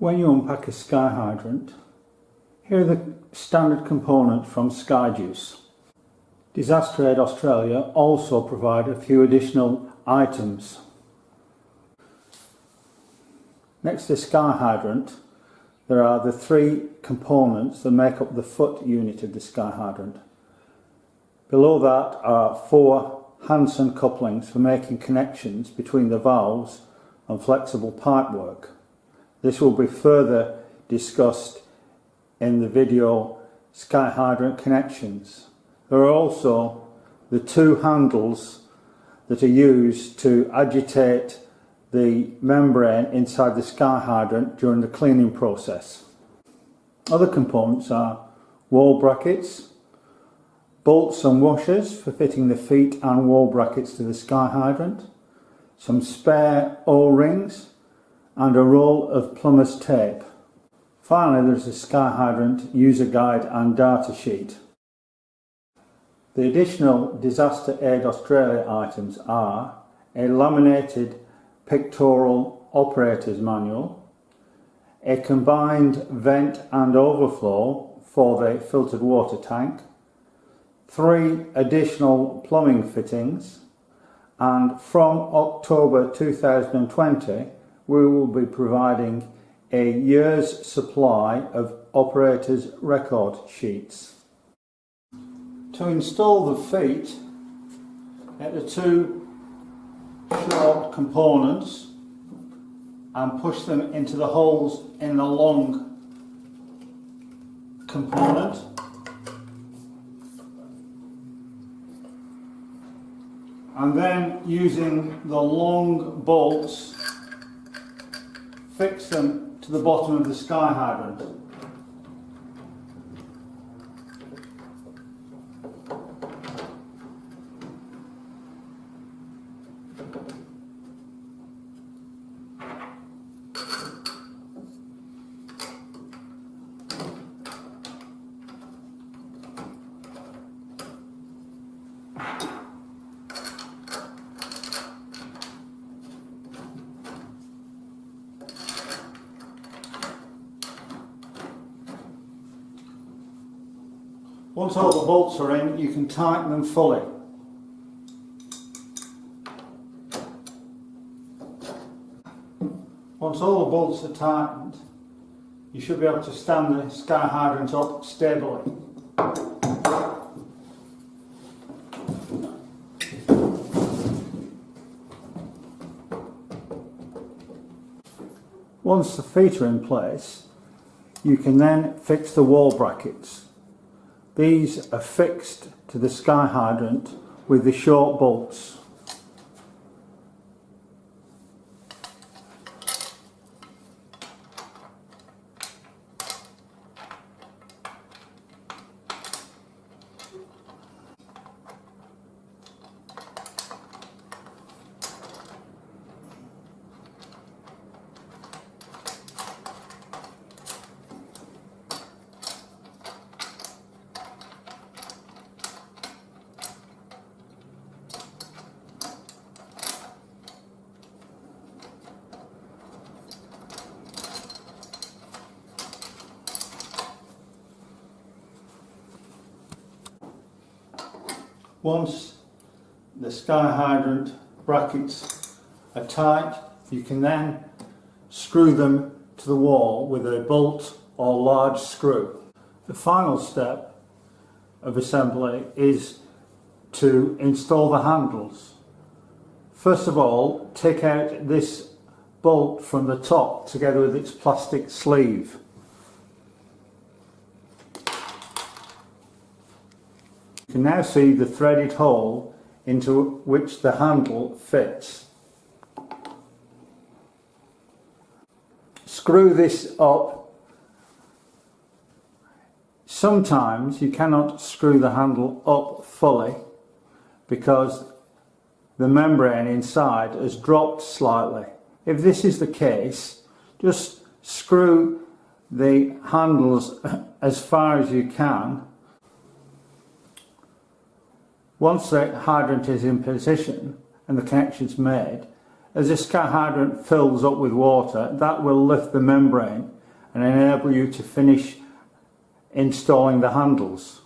When you unpack a SkyHydrant, here are the standard components from SkyJuice. Disaster Aid Australia also provide a few additional items. Next to SkyHydrant, there are the three components that make up the foot unit of the SkyHydrant. Below that are four Hansen couplings for making connections between the valves and flexible pipework. This will be further discussed in the video SkyHydrant connections. There are also the two handles that are used to agitate the membrane inside the SkyHydrant during the cleaning process. Other components are wall brackets, bolts and washers for fitting the feet and wall brackets to the SkyHydrant, some spare O-rings and a roll of plumber's tape. Finally, there's a SkyHydrant user guide and data sheet. The additional Disaster Aid Australia items are a laminated pictorial operator's manual, a combined vent and overflow for the filtered water tank, 3 additional plumbing fittings, and from October 2020 we will be providing a year's supply of operators' record sheets. To install the feet, get the two short components and push them into the holes in the long component. And then using the long bolts, fix them to the bottom of the SkyHydrant. Once all the bolts are in, you can tighten them fully. Once all the bolts are tightened, you should be able to stand the SkyHydrant up stably. Once the feet are in place, you can then fix the wall brackets. These are fixed to the SkyHydrant with the short bolts. Once the SkyHydrant brackets are tight, you can then screw them to the wall with a bolt or large screw. The final step of assembly is to install the handles. First of all, take out this bolt from the top together with its plastic sleeve. You can now see the threaded hole into which the handle fits. Screw this up. Sometimes you cannot screw the handle up fully because the membrane inside has dropped slightly. If this is the case, just screw the handles as far as you can. Once the hydrant is in position and the connections made, As the sky hydrant fills up with water, that will lift the membrane and enable you to finish installing the handles.